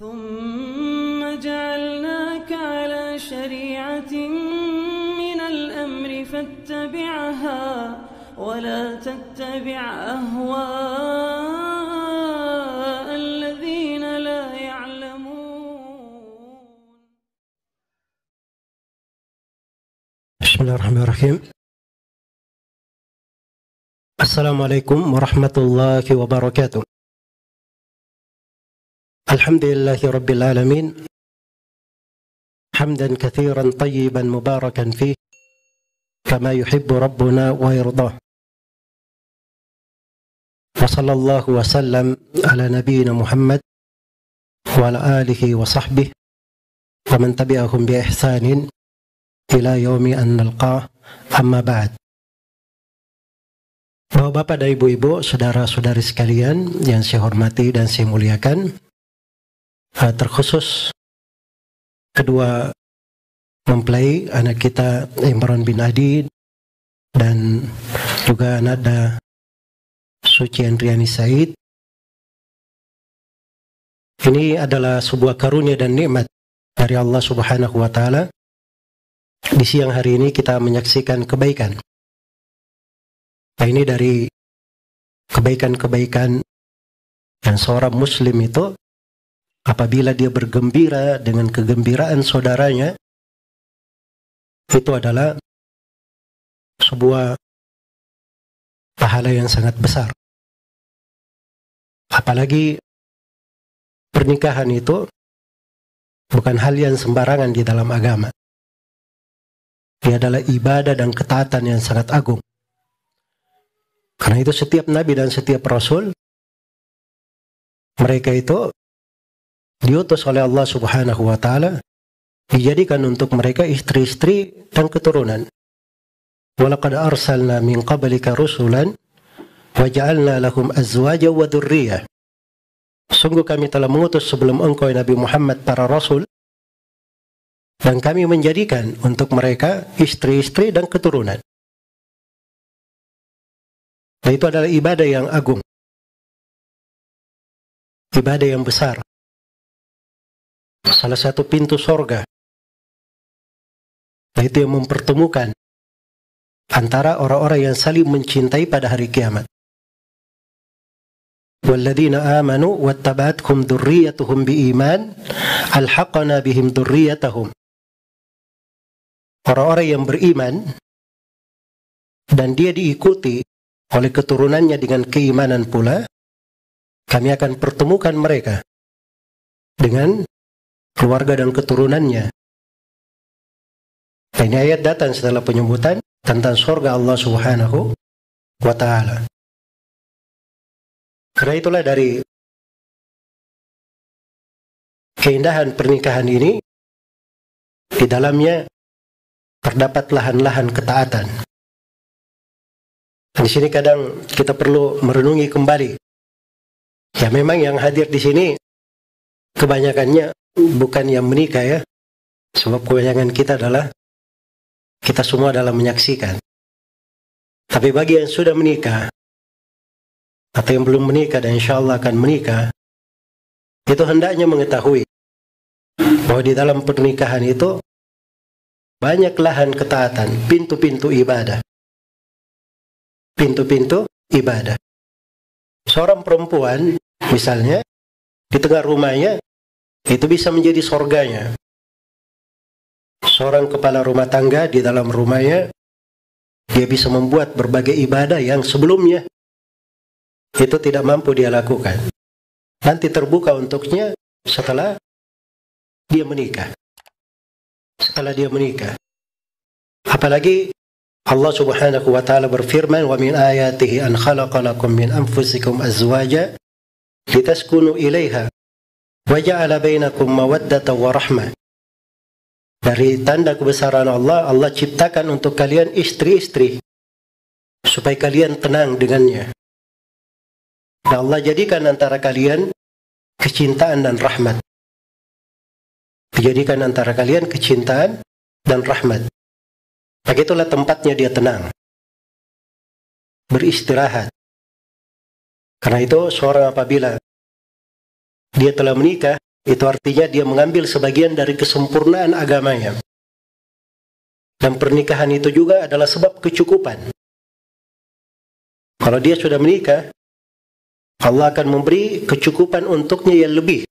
ثم جعلناك على شريعة من الأمر فاتبعها ولا تتبع أهواء الذين لا يعلمون. بسم الله الرحمن الرحيم. السلام عليكم ورحمة الله وبركاته. الحمد لله رب العالمين حمدا كثيرا طيبا مباركا فيه كما يحب ربنا ويرضاه. وصلى الله وسلم على نبينا محمد وعلى آله وصحبه ومن تبعهم بإحسان إلى يوم أن نلقاه. أما بعد. Bapak-bapak dan ibu-ibu, saudara-saudari sekalian yang saya hormati dan saya muliakan, terkhusus kedua mempelai anak kita Imran bin Adi dan juga Nada Suci Andriani Said. Ini adalah sebuah karunia dan nikmat dari Allah Subhanahu wa taala. Di siang hari ini kita menyaksikan kebaikan. Nah, ini dari kebaikan-kebaikan yang seorang muslim itu apabila dia bergembira dengan kegembiraan saudaranya, itu adalah sebuah pahala yang sangat besar. Apalagi pernikahan itu bukan hal yang sembarangan di dalam agama. Dia adalah ibadah dan ketaatan yang sangat agung. Karena itu setiap nabi dan setiap rasul, mereka itu diutus oleh Allah Subhanahu wa taala, dijadikan untuk mereka istri-istri dan keturunan. Walaqad arsalna min qablika rusulan wa ja'alna lahum azwaja wa dzurriyyah. Sungguh kami telah mengutus sebelum engkau Nabi Muhammad para rasul, dan kami menjadikan untuk mereka istri-istri dan keturunan. Nah, itu adalah ibadah yang agung, ibadah yang besar. Salah satu pintu sorga, nah itu yang mempertemukan antara orang-orang yang saling mencintai pada hari kiamat. Walladzina amanu wattaba'athum dzurriyyatuhum biiman alhaqna bihim dzurriyyatahum. Orang-orang yang beriman dan dia diikuti oleh keturunannya dengan keimanan pula, kami akan pertemukan mereka dengan keluarga dan keturunannya. Ini ayat datang setelah penyebutan tentang surga Allah Subhanahu wa taala. Karena itulah dari keindahan pernikahan ini, di dalamnya terdapat lahan-lahan ketaatan. Di sini kadang kita perlu merenungi kembali. Ya memang yang hadir di sini kebanyakannya bukan yang menikah ya. Sebab kebanyakan kita semua adalah menyaksikan. Tapi bagi yang sudah menikah atau yang belum menikah dan insya Allah akan menikah, itu hendaknya mengetahui bahwa di dalam pernikahan itu banyak lahan ketaatan, pintu-pintu ibadah. Pintu-pintu ibadah. Seorang perempuan misalnya di tengah rumahnya itu bisa menjadi surganya. Seorang kepala rumah tangga di dalam rumahnya, dia bisa membuat berbagai ibadah yang sebelumnya itu tidak mampu dia lakukan. Nanti terbuka untuknya setelah dia menikah. Setelah dia menikah. Apalagi Allah Subhanahu wa taala berfirman, "Wa min ayatihi an khalaqa lakum min anfusikum azwaja litaskunu ilaiha wa ja'ala bainakum mawaddatan wa rahmah." Dari tanda kebesaran Allah, Allah ciptakan untuk kalian istri-istri supaya kalian tenang dengannya. Dan Allah jadikan antara kalian kecintaan dan rahmat. Dijadikan antara kalian kecintaan dan rahmat. Begitulah tempatnya dia tenang, beristirahat. Karena itu seorang apabila dia telah menikah, itu artinya dia mengambil sebagian dari kesempurnaan agamanya. Dan pernikahan itu juga adalah sebab kecukupan. Kalau dia sudah menikah, Allah akan memberi kecukupan untuknya yang lebih.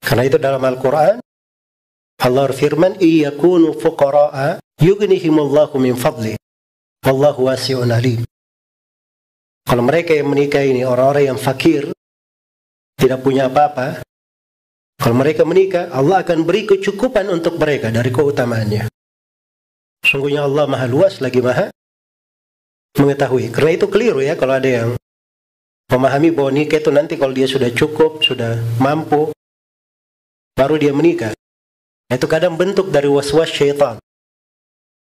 Karena itu dalam Al-Quran, Allah berfirman, "Iyakunu fuqara'a yughnihimullahu min fadli, wallahu wasi'un alim." Kalau mereka yang menikah ini orang-orang yang fakir, tidak punya apa-apa, kalau mereka menikah, Allah akan beri kecukupan untuk mereka dari keutamaannya. Sungguhnya Allah maha luas lagi maha mengetahui. Karena itu keliru ya kalau ada yang memahami bahwa nikah itu nanti kalau dia sudah cukup, sudah mampu, baru dia menikah. Itu kadang bentuk dari waswas syaitan.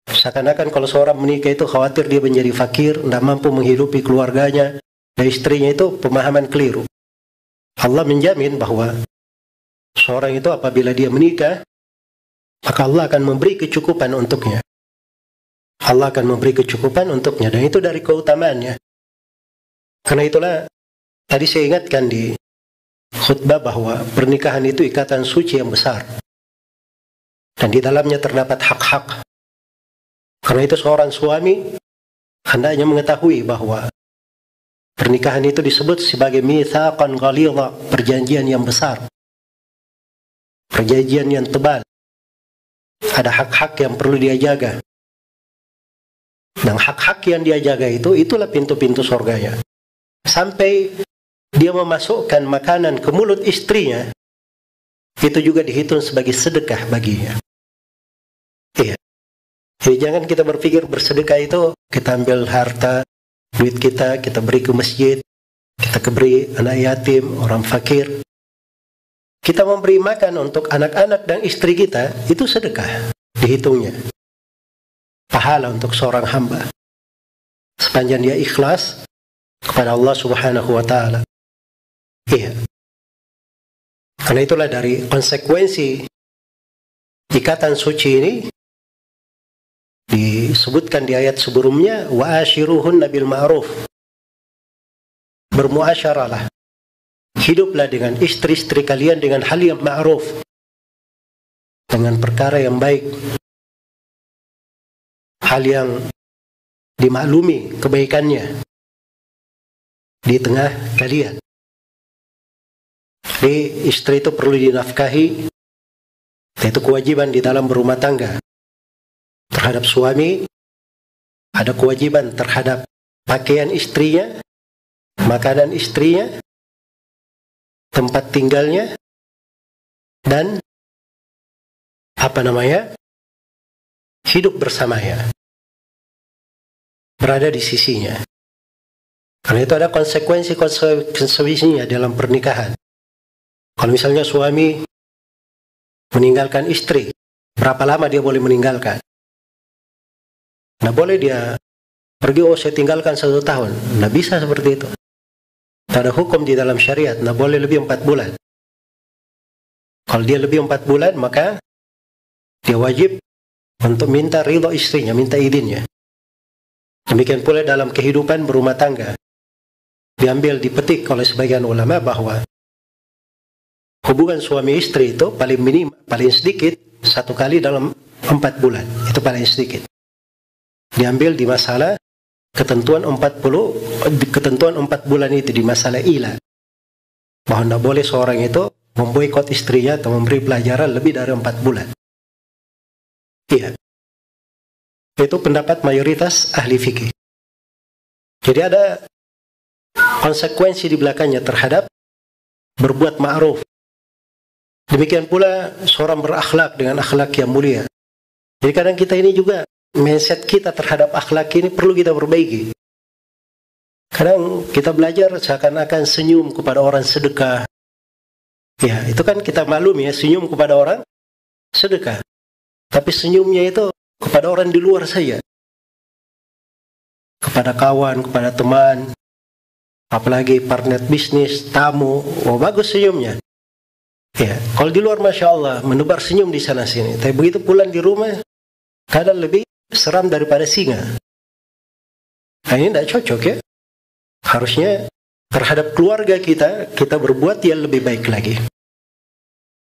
Seakan-akan kalau seorang menikah itu khawatir dia menjadi fakir, tidak mampu menghidupi keluarganya dan istrinya. Itu pemahaman keliru. Allah menjamin bahwa seorang itu apabila dia menikah, maka Allah akan memberi kecukupan untuknya. Allah akan memberi kecukupan untuknya, dan itu dari keutamaannya. Karena itulah tadi saya ingatkan di khutbah bahwa pernikahan itu ikatan suci yang besar, dan di dalamnya terdapat hak-hak. Karena itu seorang suami hendaknya mengetahui bahwa pernikahan itu disebut sebagai mitsaqan ghalidha, perjanjian yang besar, perjanjian yang tebal. Ada hak-hak yang perlu dia jaga. Dan hak-hak yang dia jaga itu, itulah pintu-pintu surganya. Sampai dia memasukkan makanan ke mulut istrinya, itu juga dihitung sebagai sedekah baginya. Iya. Jadi jangan kita berpikir bersedekah itu kita ambil harta, duit kita beri ke masjid, kita beri anak yatim, orang fakir. Kita memberi makan untuk anak-anak dan istri kita, itu sedekah dihitungnya. Pahala untuk seorang hamba sepanjang dia ikhlas kepada Allah Subhanahu wa taala. Iya. Karena itulah dari konsekuensi ikatan suci ini disebutkan di ayat sebelumnya, wa ashiruhunna bil ma'ruf. Bermuasyaralah, hiduplah dengan istri-istri kalian dengan hal yang ma'ruf, dengan perkara yang baik, hal yang dimaklumi kebaikannya di tengah kalian. Jadi istri itu perlu dinafkahi, itu kewajiban di dalam berumah tangga. Terhadap suami ada kewajiban terhadap pakaian istrinya, makanan istrinya, tempat tinggalnya, dan hidup bersamanya, berada di sisinya. Karena itu ada konsekuensinya dalam pernikahan. Kalau misalnya suami meninggalkan istri, berapa lama dia boleh meninggalkan? Nah, boleh dia pergi, saya tinggalkan 1 tahun. Nah, bisa seperti itu. Tak ada hukum di dalam syariat. Nah, boleh lebih 4 bulan. Kalau dia lebih 4 bulan, maka dia wajib untuk minta ridho istrinya, minta izinnya. Demikian pula dalam kehidupan berumah tangga. Diambil, dipetik oleh sebagian ulama bahwa hubungan suami istri itu paling sedikit 1 kali dalam 4 bulan. Itu paling sedikit. Diambil di masalah ketentuan 4 bulan itu, di masalah ila. Bahwa tidak boleh seorang itu memboikot istrinya atau memberi pelajaran lebih dari 4 bulan. Iya. Itu pendapat mayoritas ahli fikih. Jadi ada konsekuensi di belakangnya terhadap berbuat ma'ruf. Demikian pula seorang berakhlak dengan akhlak yang mulia. Jadi kadang kita ini juga, mindset kita terhadap akhlak ini perlu kita perbaiki. Kadang kita belajar seakan-akan senyum kepada orang sedekah. Ya, itu kan kita maklum ya, senyum kepada orang sedekah. Tapi senyumnya itu kepada orang di luar saja. Kepada kawan, kepada teman, apalagi partner bisnis, tamu, bagus senyumnya. Ya, kalau di luar Masya Allah, menebar senyum di sana sini. Tapi begitu pulang di rumah, kadang lebih seram daripada singa. Nah, ini tidak cocok ya. Harusnya terhadap keluarga kita, kita berbuat yang lebih baik lagi.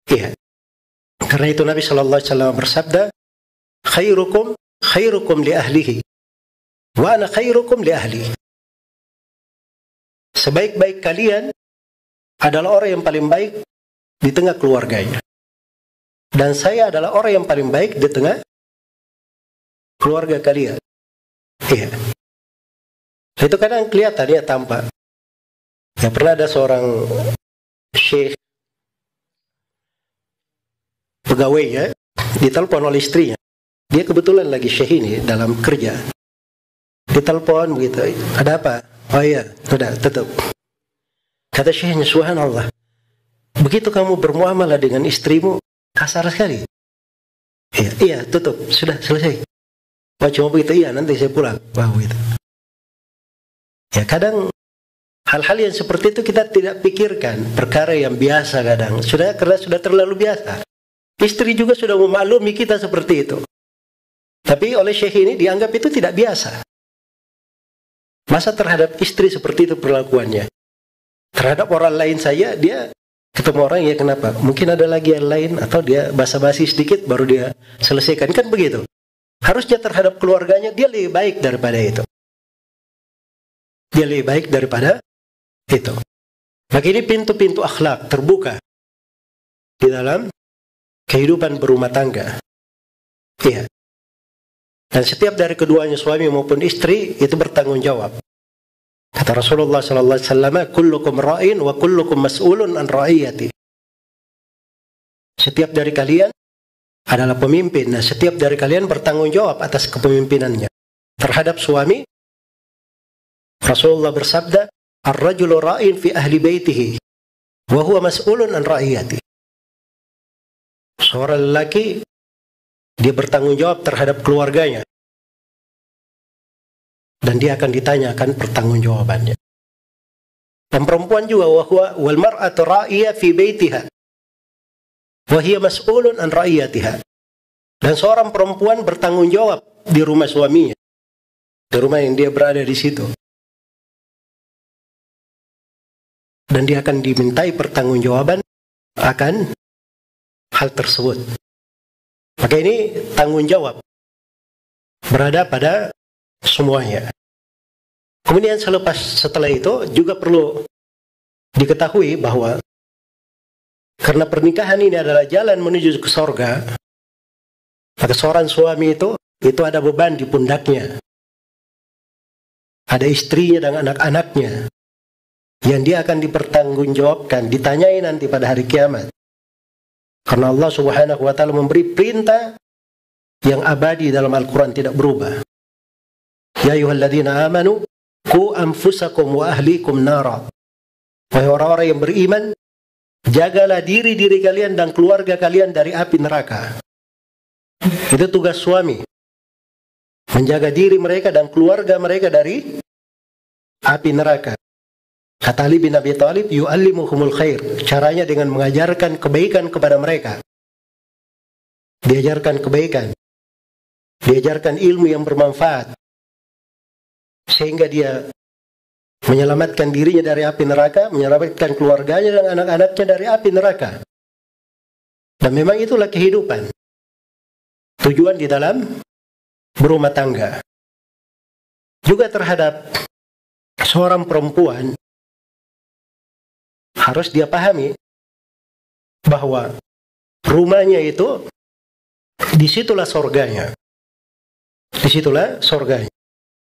Iya. Karena itu Nabi Shallallahu Alaihi Wasallam bersabda, khairukum li ahlihi, wa ana khairukum li ahli. Sebaik-baik kalian adalah orang yang paling baik di tengah keluarganya. Dan saya adalah orang yang paling baik di tengah keluarga kalian. Iya. Itu kadang kelihatan ya, tampak. Ya, pernah ada seorang syekh pegawainya ditelepon oleh istrinya. Dia kebetulan lagi syekh ini dalam kerja. Ditelepon begitu. Ada apa? Oh iya, sudah tutup. Kata syekhnya, subhanallah, begitu kamu bermuamalah dengan istrimu kasar sekali. Iya, tutup, sudah selesai. Oh cuma begitu, iya nanti saya pulang. Wah begitu. Ya kadang hal-hal yang seperti itu kita tidak pikirkan, perkara yang biasa kadang. Karena sudah terlalu biasa. Istri juga sudah memaklumi kita seperti itu. Tapi oleh syekh ini dianggap itu tidak biasa. Masa terhadap istri seperti itu perlakuannya? Terhadap orang lain saja, dia ketemu orang, ya kenapa? Mungkin ada lagi yang lain, atau dia basa-basi sedikit baru dia selesaikan. Kan begitu. Harusnya terhadap keluarganya dia lebih baik daripada itu. Dia lebih baik daripada itu. Maka ini pintu-pintu akhlak terbuka di dalam kehidupan berumah tangga. Iya. Dan setiap dari keduanya, suami maupun istri, itu bertanggung jawab. Kata Rasulullah sallallahu alaihi wasallam, kullukum ra'in wa kullukum mas'ulun an ra'iyati. Setiap dari kalian adalah pemimpin, dan setiap dari kalian bertanggung jawab atas kepemimpinannya. Terhadap suami, Rasulullah bersabda, ar-rajulu ra'in fi ahli baitihi wa huwa mas'ulun an ra'iyati. Seorang lelaki, dia bertanggung jawab terhadap keluarganya, dan dia akan ditanyakan pertanggungjawabannya. Dan perempuan juga, wal mar'atu ra'iyah fi baitiha wa hiya mas'ulun an ra'iyatiha. Dan seorang perempuan bertanggung jawab di rumah suaminya, di rumah yang dia berada di situ, dan dia akan dimintai pertanggungjawaban akan hal tersebut. Maka ini tanggung jawab berada pada semuanya. Kemudian setelah itu juga perlu diketahui bahwa karena pernikahan ini adalah jalan menuju ke sorga, maka seorang suami itu ada beban di pundaknya. Ada istrinya dan anak-anaknya yang dia akan dipertanggungjawabkan, ditanyai nanti pada hari kiamat. Karena Allah Subhanahu wa taala memberi perintah yang abadi dalam Al-Quran, tidak berubah. Ya ayyuhalladzina amanu qu anfusakum wa ahlikum nara. Wahai orang-orang yang beriman, jagalah diri kalian dan keluarga kalian dari api neraka. Itu tugas suami, menjaga diri mereka dan keluarga mereka dari api neraka. Kata Ali bin Abi Thalib, yu'allimuhumul khair. Caranya dengan mengajarkan kebaikan kepada mereka. Diajarkan kebaikan, diajarkan ilmu yang bermanfaat, sehingga dia menyelamatkan dirinya dari api neraka, menyelamatkan keluarganya dan anak-anaknya dari api neraka. Dan memang itulah kehidupan, tujuan di dalam berumah tangga. Juga terhadap seorang perempuan, harus dia pahami bahwa rumahnya itu disitulah sorganya. Disitulah sorganya.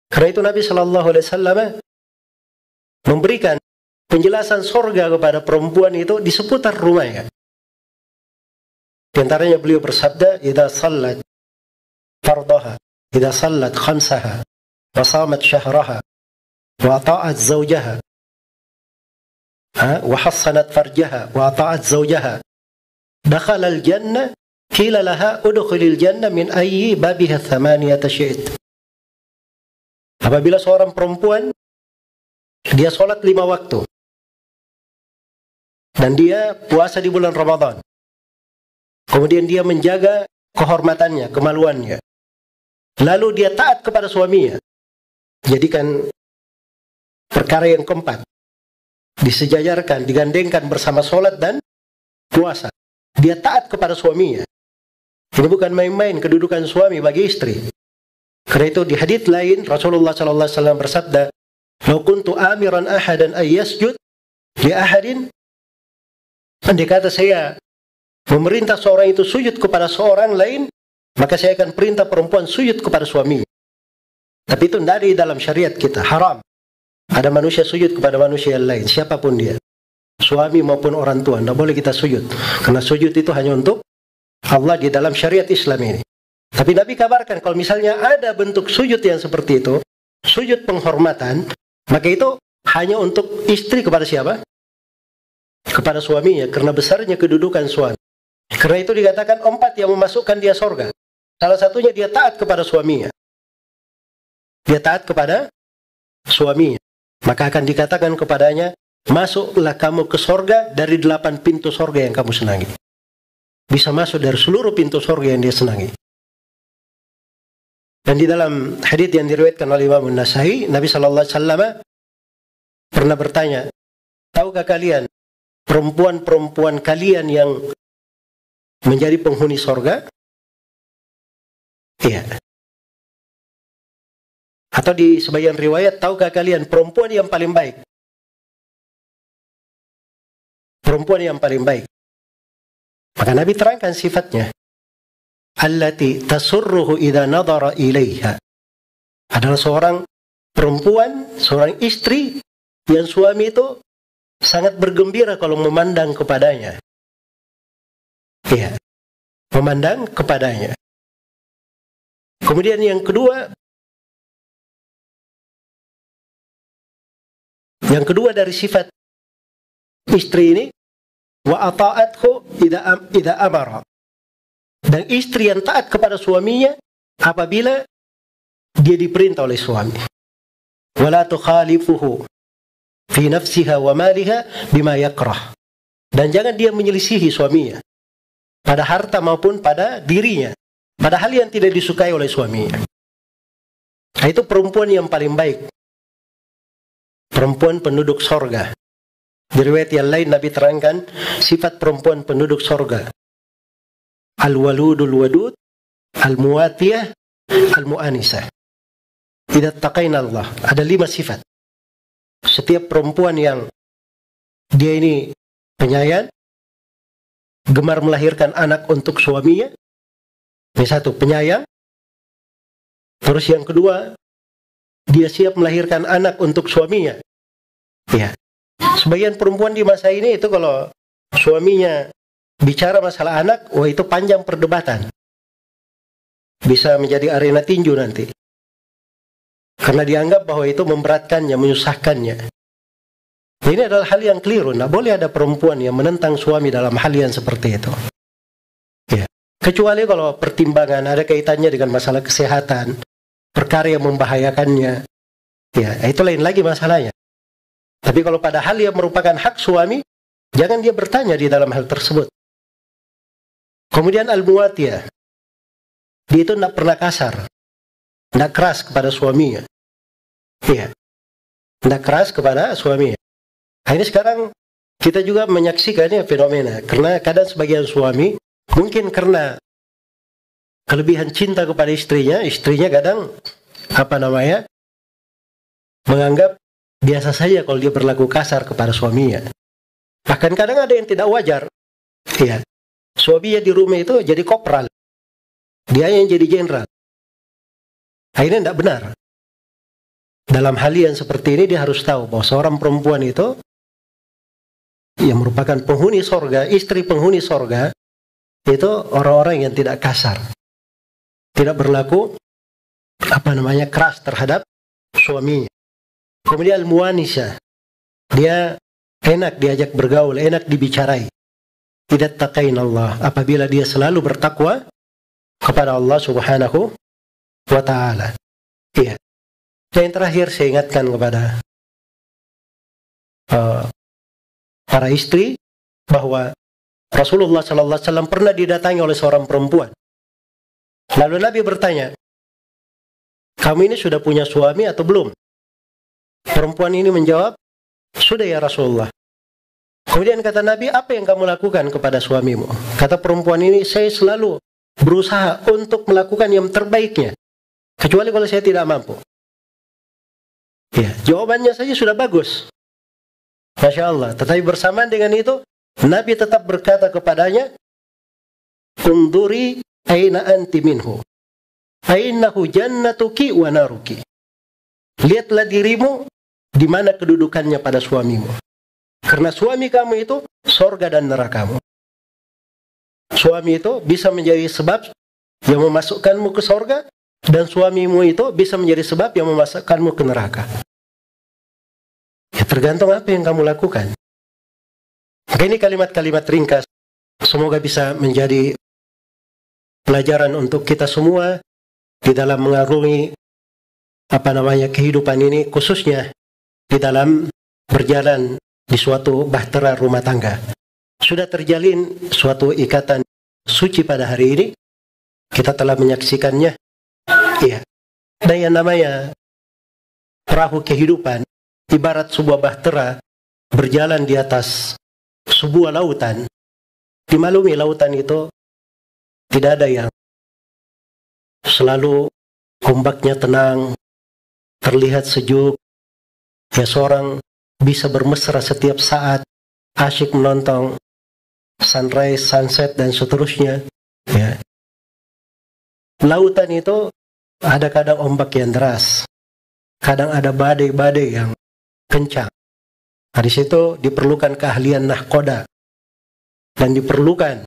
Karena itu Nabi Shallallahu Alaihi Wasallam memberikan penjelasan sorga kepada perempuan itu di seputar rumahnya. Di antaranya beliau bersabda, "Idza sallat fardaha, idza sallat khamsaha, wa shamat syahraha, wa ata'at zawjaha, wa hassanat farjaha, wa ata'at zawjaha, dakhala al-jannah, qila laha udkhulil jannah min ayyi babiha thamaniyata syi'it." Apabila seorang perempuan dia sholat 5 waktu dan dia puasa di bulan Ramadan, kemudian dia menjaga kehormatannya, kemaluannya, lalu dia taat kepada suaminya, jadikan perkara yang keempat, disejajarkan, digandengkan bersama sholat dan puasa. Dia taat kepada suaminya. Ini bukan main-main kedudukan suami bagi istri. Karena itu di hadits lain Rasulullah SAW bersabda, "Lau kuntu amiran ahadan ay yasjud li ahadin." Andai kata saya memerintah seorang itu sujud kepada seorang lain, maka saya akan perintah perempuan sujud kepada suami. Tapi itu tidak ada di dalam syariat kita, haram. Ada manusia sujud kepada manusia yang lain, siapapun dia. Suami maupun orang tua, tidak boleh kita sujud. Karena sujud itu hanya untuk Allah di dalam syariat Islam ini. Tapi Nabi kabarkan kalau misalnya ada bentuk sujud yang seperti itu, sujud penghormatan, maka itu hanya untuk istri kepada siapa? Kepada suaminya, karena besarnya kedudukan suami. Karena itu dikatakan 4 yang memasukkan dia surga. Salah satunya dia taat kepada suaminya. Dia taat kepada suaminya. Maka akan dikatakan kepadanya, masuklah kamu ke sorga dari 8 pintu sorga yang kamu senangi. Bisa masuk dari seluruh pintu sorga yang dia senangi. Dan di dalam hadits yang diriwayatkan oleh Imam An-Nasai, Nabi SAW pernah bertanya, tahukah kalian perempuan-perempuan kalian yang menjadi penghuni sorga? Iya. Atau di sebagian riwayat, tahukah kalian perempuan yang paling baik? Perempuan yang paling baik. Maka Nabi terangkan sifatnya. Allati tasurruhu idza nadhara ilaiha. Adalah seorang perempuan, seorang istri yang suami itu sangat bergembira kalau memandang kepadanya. Iya. Memandang kepadanya. Kemudian yang kedua, dari sifat istri ini, wa ata'athu idza amara. Dan istri yang taat kepada suaminya apabila dia diperintah oleh suami. Wala tukhalifuhu fi nafsiha wa maliha bima yakrah. Dan jangan dia menyelisihi suaminya pada harta maupun pada dirinya, pada hal yang tidak disukai oleh suaminya. Nah, itu perempuan yang paling baik. Perempuan penduduk sorga. Di riwayat yang lain Nabi terangkan sifat perempuan penduduk sorga. Al-waludul wadud, al-muwatiyah, al-mu'anisah. Idza taqaina Allah. Ada 5 sifat. Setiap perempuan yang dia ini penyayang, gemar melahirkan anak untuk suaminya. Ini satu, penyayang. Terus yang kedua, dia siap melahirkan anak untuk suaminya. Ya. Sebagian perempuan di masa ini itu kalau suaminya bicara masalah anak, wah itu panjang perdebatan. Bisa menjadi arena tinju nanti. Karena dianggap bahwa itu memberatkannya, menyusahkannya. Ini adalah hal yang keliru. Tidak boleh ada perempuan yang menentang suami dalam hal yang seperti itu. Ya. Kecuali kalau pertimbangan ada kaitannya dengan masalah kesehatan, perkara yang membahayakannya. Ya, itu lain lagi masalahnya. Tapi kalau pada hal yang merupakan hak suami, jangan dia bertanya di dalam hal tersebut. Kemudian al-muwatiyah. Dia itu tidak pernah kasar. Tidak keras kepada suaminya. Iya. Tidak keras kepada suaminya. Nah, ini sekarang kita juga menyaksikannya fenomena. Karena kadang sebagian suami, mungkin karena kelebihan cinta kepada istrinya kadang, menganggap biasa saja kalau dia berlaku kasar kepada suaminya. Bahkan kadang ada yang tidak wajar. Iya. Suaminya di rumah itu jadi kopral. Dia yang jadi jenderal. Akhirnya tidak benar. Dalam hal yang seperti ini dia harus tahu bahwa seorang perempuan itu yang merupakan penghuni sorga, istri penghuni sorga, itu orang-orang yang tidak kasar. Tidak berlaku keras terhadap suaminya. Kemudian al-mu'anisah. Dia enak diajak bergaul, enak dibicarai. Tidak taqain Allah. Apabila dia selalu bertakwa kepada Allah Subhanahu wa ta'ala. Iya. Yang terakhir saya ingatkan kepada para istri bahwa Rasulullah SAW pernah didatangi oleh seorang perempuan. Lalu Nabi bertanya, kamu ini sudah punya suami atau belum? Perempuan ini menjawab, Sudah ya Rasulullah. Kemudian kata Nabi, apa yang kamu lakukan kepada suamimu? Kata perempuan ini, saya selalu berusaha untuk melakukan yang terbaiknya, kecuali kalau saya tidak mampu. Ya, jawabannya saja sudah bagus. Masya Allah. Tetapi bersamaan dengan itu, Nabi tetap berkata kepadanya, Unduri aina anti minhu, ainahu jannatuki wa naruki. Lihatlah dirimu, di mana kedudukannya pada suamimu. Karena suami kamu itu sorga dan nerakamu. Suami itu bisa menjadi sebab yang memasukkanmu ke sorga, dan suamimu itu bisa menjadi sebab yang memasukkanmu ke neraka. Ya, tergantung apa yang kamu lakukan. Maka ini kalimat-kalimat ringkas, semoga bisa menjadi pelajaran untuk kita semua di dalam mengarungi kehidupan ini, khususnya di dalam berjalan di suatu bahtera rumah tangga. Sudah terjalin suatu ikatan suci pada hari ini, kita telah menyaksikannya. Iya. Dan yang namanya perahu kehidupan ibarat sebuah bahtera berjalan di atas sebuah lautan. Dimaklumi lautan itu tidak ada yang selalu ombaknya tenang, terlihat sejuk. Ya, seorang bisa bermesra setiap saat, asyik menonton sunrise, sunset, dan seterusnya. Ya. Lautan itu ada kadang ombak yang deras, kadang ada badai-badai yang kencang. Nah, di situ diperlukan keahlian nahkoda, dan diperlukan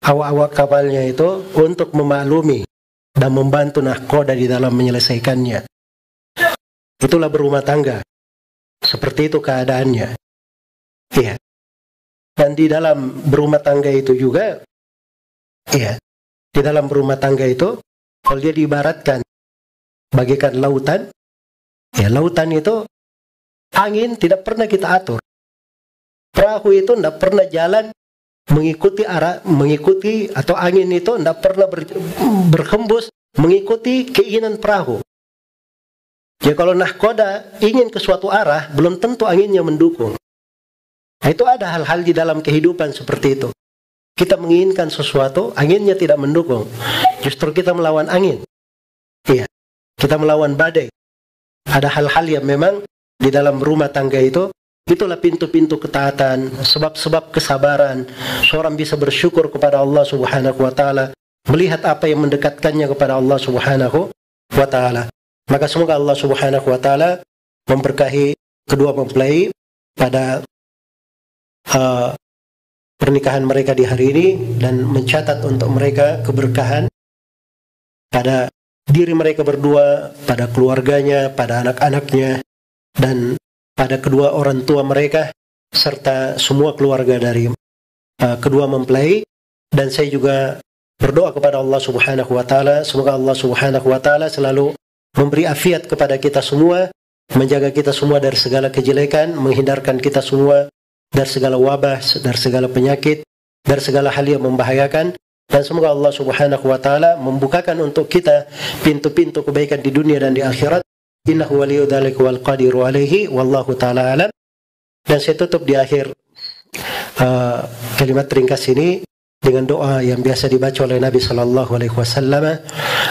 awak-awak kapalnya itu untuk memaklumi dan membantu nahkoda di dalam menyelesaikannya. Itulah berumah tangga. Seperti itu keadaannya. Iya. Dan di dalam berumah tangga itu juga, iya, di dalam berumah tangga itu, kalau dia diibaratkan bagaikan lautan, ya lautan itu angin tidak pernah kita atur. Perahu itu tidak pernah jalan mengikuti atau angin itu tidak pernah berhembus mengikuti keinginan perahu. Ya, kalau nahkoda ingin ke suatu arah, belum tentu anginnya mendukung. Nah, itu ada hal-hal di dalam kehidupan seperti itu. Kita menginginkan sesuatu, anginnya tidak mendukung. Justru kita melawan angin. Iya, kita melawan badai. Ada hal-hal yang memang di dalam rumah tangga itu, itulah pintu-pintu ketaatan, sebab-sebab kesabaran. Seorang bisa bersyukur kepada Allah Subhanahu wa Ta'ala, melihat apa yang mendekatkannya kepada Allah Subhanahu wa Ta'ala. Maka semoga Allah Subhanahu wa Ta'ala memberkahi kedua mempelai pada pernikahan mereka di hari ini, dan mencatat untuk mereka keberkahan pada diri mereka berdua, pada keluarganya, pada anak-anaknya, dan pada kedua orang tua mereka, serta semua keluarga dari kedua mempelai. Dan saya juga berdoa kepada Allah Subhanahu wa Ta'ala, semoga Allah Subhanahu wa Ta'ala selalu memberi afiat kepada kita semua, menjaga kita semua dari segala kejelekan, menghindarkan kita semua dari segala wabah, dari segala penyakit, dari segala hal yang membahayakan. Dan semoga Allah Subhanahu wa Ta'ala membukakan untuk kita pintu-pintu kebaikan di dunia dan di akhirat. Innahu waliyyu dzalika wal qadiru alaihi, wallahu ta'ala alam. Dan saya tutup di akhir kalimat ringkas ini dengan doa yang biasa dibaca oleh Nabi sallallahu alaihi wasallam.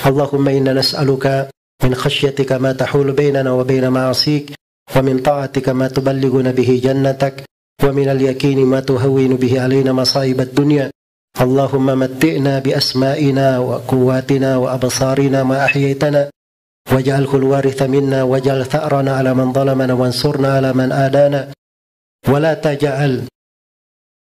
Allahumma inna nas'aluka min khasyatika ma tahulu bainana wa baina ma'asik, wa min ta'atika ma tuballighuna bihi jannatak, wa min al-yaqini ma tuhawwinu bihi alaina masa'ib ad-dunya. Allahumma matti'na bi asma'ina wa quwwatina wa absarina ma ahyaytana, waj'alhu al-waritha minna waj'al tha'rana 'ala man zalamana wansurna 'ala man adana, wa la taj'al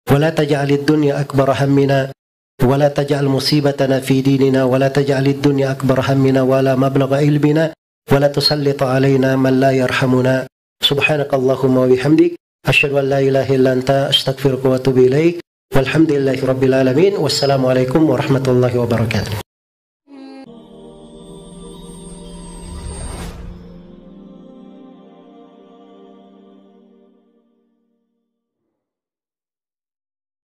ad-dunya akbar hammina ولا تجعل مصيبتنا في ديننا ولا تجعل الدنيا أكبر همنا ولا مبلغ علمنا ولا تسلط علينا من لا يرحمنا. سبحانك اللهم وبحمدك أشهد أن لا إله إلا أنت أستغفرك وأتوب إليك والحمد لله رب العالمين والسلام عليكم ورحمة الله وبركاته.